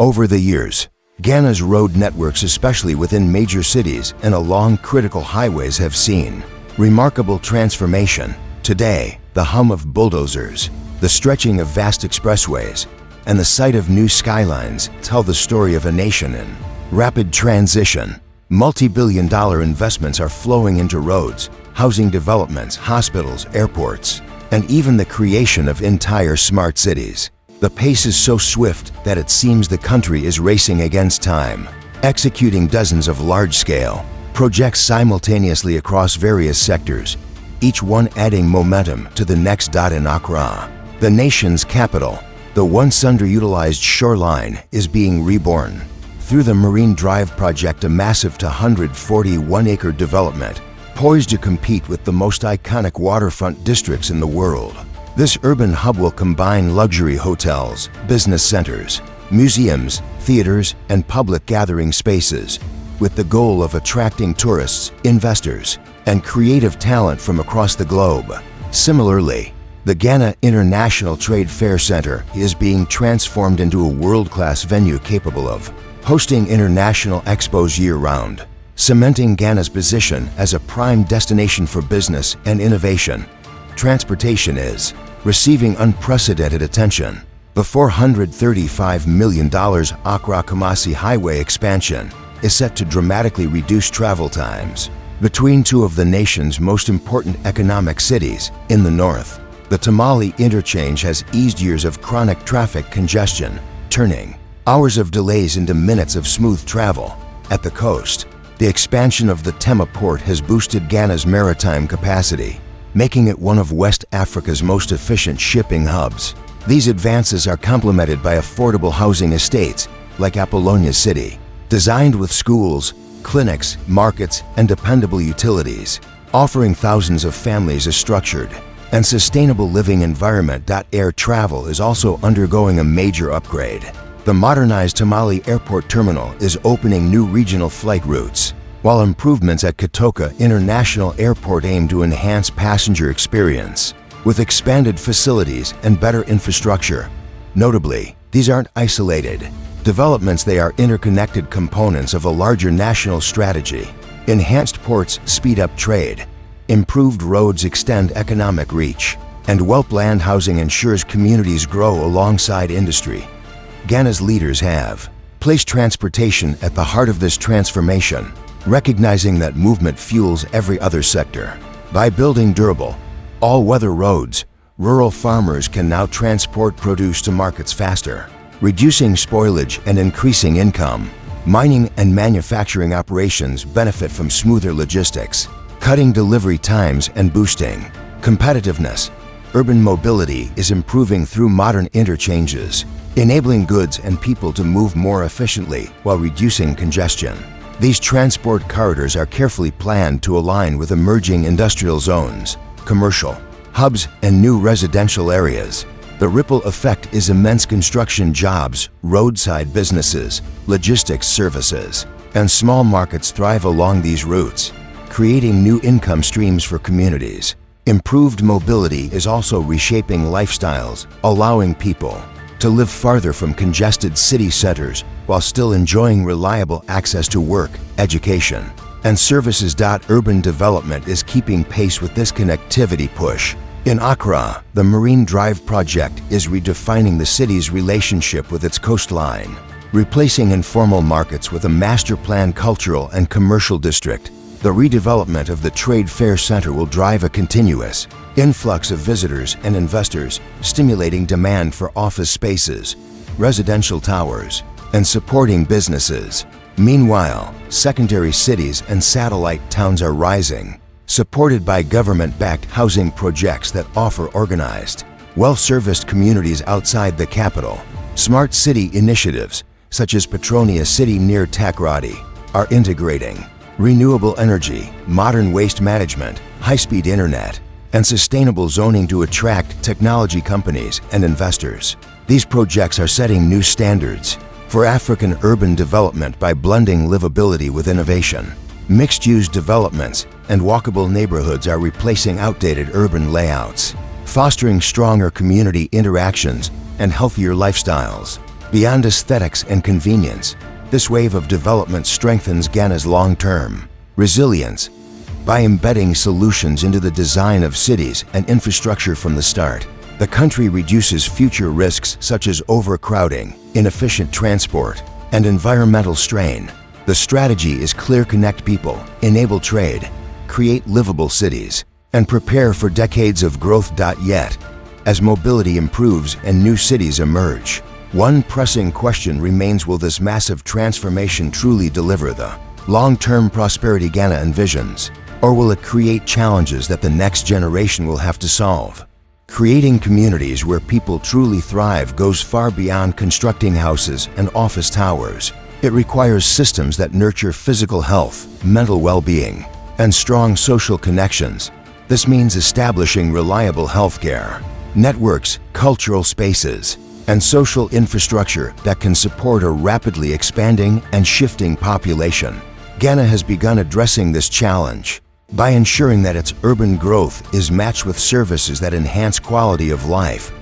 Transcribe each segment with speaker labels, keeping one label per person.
Speaker 1: Over the years, Ghana's road networks, especially within major cities and along critical highways, have seen remarkable transformation. Today, the hum of bulldozers, the stretching of vast expressways, and the sight of new skylines tell the story of a nation in rapid transition. Multi-billion-dollar investments are flowing into roads, housing developments, hospitals, airports, and even the creation of entire smart cities. The pace is so swift that it seems the country is racing against time, executing dozens of large-scale projects simultaneously across various sectors, each one adding momentum to the next. In Accra, the nation's capital, the once underutilized shoreline is being reborn. Through the Marine Drive project, a massive 241-acre development poised to compete with the most iconic waterfront districts in the world. This urban hub will combine luxury hotels, business centers, museums, theaters, and public gathering spaces, with the goal of attracting tourists, investors, and creative talent from across the globe. Similarly, the Ghana International Trade Fair Center is being transformed into a world-class venue capable of hosting international expos year-round, cementing Ghana's position as a prime destination for business and innovation. Transportation is receiving unprecedented attention. The $435 million Accra-Kumasi highway expansion is set to dramatically reduce travel times between two of the nation's most important economic cities in the north. The Tamale interchange has eased years of chronic traffic congestion, turning hours of delays into minutes of smooth travel. At the coast, the expansion of the Tema port has boosted Ghana's maritime capacity, making it one of West Africa's most efficient shipping hubs. These advances are complemented by affordable housing estates like Apollonia City, designed with schools, clinics, markets, and dependable utilities, offering thousands of families a structured and sustainable living environment. Air travel is also undergoing a major upgrade. The modernized Tamale Airport Terminal is opening new regional flight routes, while improvements at Kotoka International Airport aim to enhance passenger experience with expanded facilities and better infrastructure. Notably, these aren't isolated developments, they are interconnected components of a larger national strategy. Enhanced ports speed up trade, improved roads extend economic reach, and well-planned housing ensures communities grow alongside industry. Ghana's leaders have placed transportation at the heart of this transformation, recognizing that movement fuels every other sector. By building durable, all-weather roads, rural farmers can now transport produce to markets faster, reducing spoilage and increasing income. Mining and manufacturing operations benefit from smoother logistics, cutting delivery times and boosting competitiveness. Urban mobility is improving through modern interchanges, enabling goods and people to move more efficiently while reducing congestion. These transport corridors are carefully planned to align with emerging industrial zones, commercial hubs, and new residential areas. The ripple effect is immense. Construction jobs, roadside businesses, logistics services, and small markets thrive along these routes, creating new income streams for communities. Improved mobility is also reshaping lifestyles, allowing people to live farther from congested city centers while still enjoying reliable access to work, education, and services. Urban development is keeping pace with this connectivity push. In Accra, the Marine Drive project is redefining the city's relationship with its coastline, replacing informal markets with a master-planned cultural and commercial district. The redevelopment of the Trade Fair Center will drive a continuous influx of visitors and investors, stimulating demand for office spaces, residential towers, and supporting businesses. Meanwhile, secondary cities and satellite towns are rising, supported by government-backed housing projects that offer organized, well-serviced communities outside the capital. Smart city initiatives, such as Petronia City near Takoradi, are integrating renewable energy, modern waste management, high-speed internet, and sustainable zoning to attract technology companies and investors. These projects are setting new standards for African urban development by blending livability with innovation. Mixed-use developments and walkable neighborhoods are replacing outdated urban layouts, fostering stronger community interactions and healthier lifestyles. Beyond aesthetics and convenience, this wave of development strengthens Ghana's long-term resilience by embedding solutions into the design of cities and infrastructure from the start. The country reduces future risks such as overcrowding, inefficient transport, and environmental strain. The strategy is clear: connect people, enable trade, create livable cities, and prepare for decades of growth. Yet, as mobility improves and new cities emerge, one pressing question remains: will this massive transformation truly deliver the long-term prosperity Ghana envisions, or will it create challenges that the next generation will have to solve? Creating communities where people truly thrive goes far beyond constructing houses and office towers. It requires systems that nurture physical health, mental well-being, and strong social connections. This means establishing reliable healthcare, networks, cultural spaces, and social infrastructure that can support a rapidly expanding and shifting population. Ghana has begun addressing this challenge by ensuring that its urban growth is matched with services that enhance quality of life.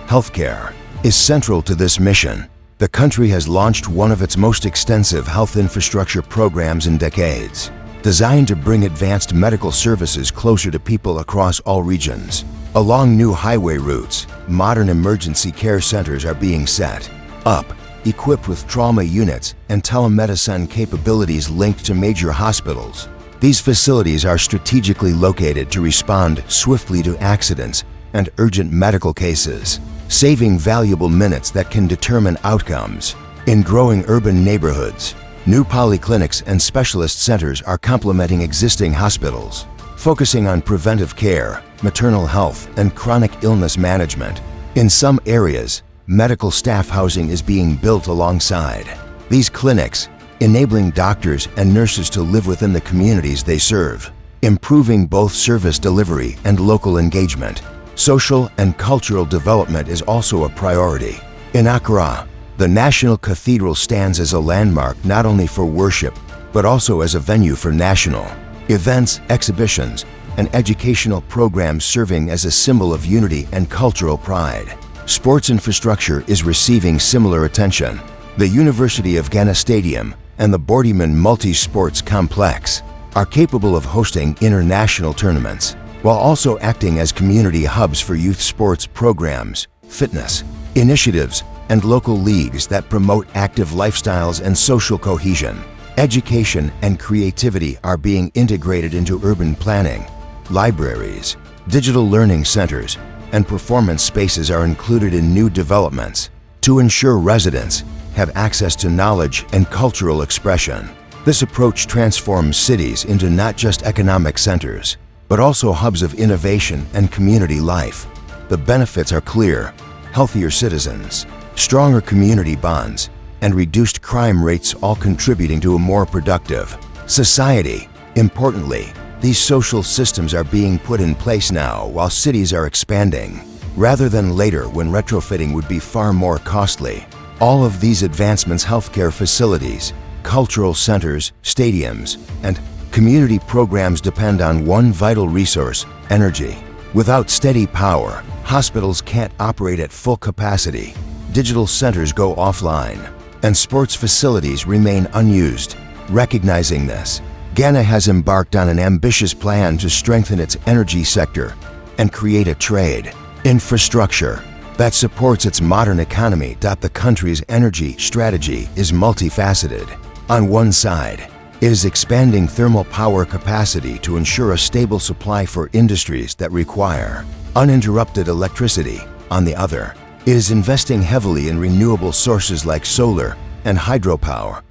Speaker 1: Healthcare is central to this mission. The country has launched one of its most extensive health infrastructure programs in decades, designed to bring advanced medical services closer to people across all regions. Along new highway routes, modern emergency care centers are being set up, equipped with trauma units and telemedicine capabilities linked to major hospitals. These facilities are strategically located to respond swiftly to accidents and urgent medical cases, saving valuable minutes that can determine outcomes. In growing urban neighborhoods, new polyclinics and specialist centers are complementing existing hospitals, focusing on preventive care, maternal health, and chronic illness management. In some areas, medical staff housing is being built alongside these clinics, enabling doctors and nurses to live within the communities they serve, improving both service delivery and local engagement. Social and cultural development is also a priority. In Accra, the National Cathedral stands as a landmark not only for worship, but also as a venue for national events, exhibitions, and educational programs, serving as a symbol of unity and cultural pride. Sports infrastructure is receiving similar attention. The University of Ghana Stadium and the Bordiman Multi-Sports Complex are capable of hosting international tournaments, while also acting as community hubs for youth sports programs, fitness initiatives, and local leagues that promote active lifestyles and social cohesion. Education and creativity are being integrated into urban planning. Libraries, digital learning centers, and performance spaces are included in new developments to ensure residents have access to knowledge and cultural expression. This approach transforms cities into not just economic centers, but also hubs of innovation and community life. The benefits are clear: healthier citizens, stronger community bonds, and reduced crime rates, all contributing to a more productive society. Importantly, these social systems are being put in place now while cities are expanding, rather than later when retrofitting would be far more costly. All of these advancements, healthcare facilities, cultural centers, stadiums, and community programs, depend on one vital resource: energy. Without steady power, hospitals can't operate at full capacity, digital centers go offline, and sports facilities remain unused. Recognizing this, Ghana has embarked on an ambitious plan to strengthen its energy sector and create a trade infrastructure that supports its modern economy. The country's energy strategy is multifaceted. On one side, it is expanding thermal power capacity to ensure a stable supply for industries that require uninterrupted electricity. On the other, it is investing heavily in renewable sources like solar and hydropower.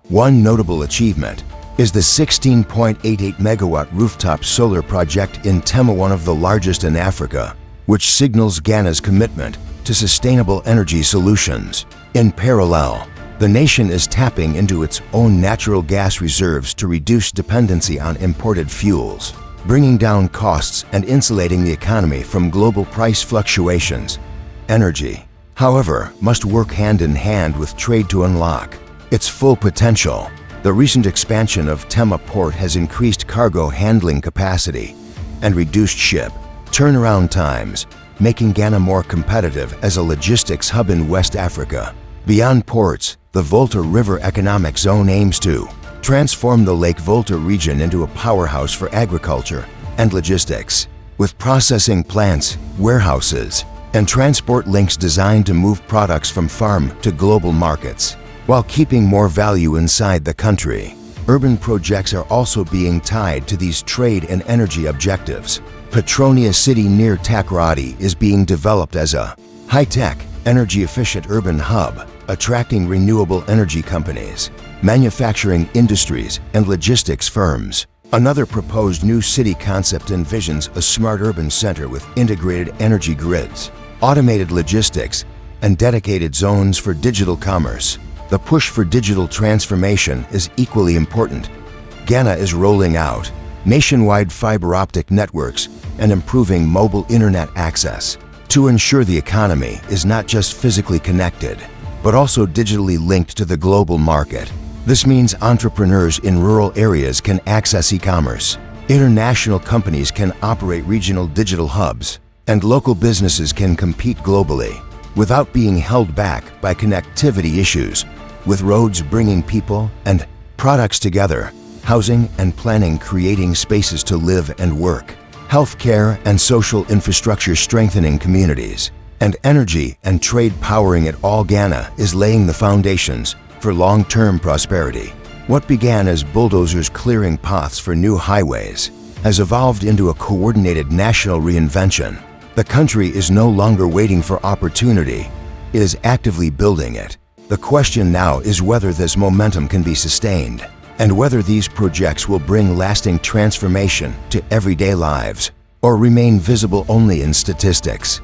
Speaker 1: One notable achievement is the 16.88 megawatt rooftop solar project in Tema, one of the largest in Africa, which signals Ghana's commitment to sustainable energy solutions. In parallel, the nation is tapping into its own natural gas reserves to reduce dependency on imported fuels, bringing down costs and insulating the economy from global price fluctuations. Energy, however, must work hand in hand with trade to unlock its full potential. The recent expansion of Tema Port has increased cargo handling capacity and reduced ship turnaround times, making Ghana more competitive as a logistics hub in West Africa. Beyond ports, the Volta River Economic Zone aims to transform the Lake Volta region into a powerhouse for agriculture and logistics, with processing plants, warehouses, and transport links designed to move products from farm to global markets, while keeping more value inside the country. Urban projects are also being tied to these trade and energy objectives. Petronia City near Takoradi is being developed as a high-tech, energy-efficient urban hub, attracting renewable energy companies, manufacturing industries, and logistics firms. Another proposed new city concept envisions a smart urban center with integrated energy grids, automated logistics, and dedicated zones for digital commerce. The push for digital transformation is equally important. Ghana is rolling out nationwide fiber optic networks and improving mobile internet access to ensure the economy is not just physically connected, but also digitally linked to the global market. This means entrepreneurs in rural areas can access e-commerce, international companies can operate regional digital hubs, and local businesses can compete globally without being held back by connectivity issues, with roads bringing people and products together, housing and planning creating spaces to live and work, healthcare and social infrastructure strengthening communities, and energy and trade powering it all. Ghana is laying the foundations for long-term prosperity. What began as bulldozers clearing paths for new highways has evolved into a coordinated national reinvention. The country is no longer waiting for opportunity, it is actively building it. The question now is whether this momentum can be sustained, and whether these projects will bring lasting transformation to everyday lives, or remain visible only in statistics.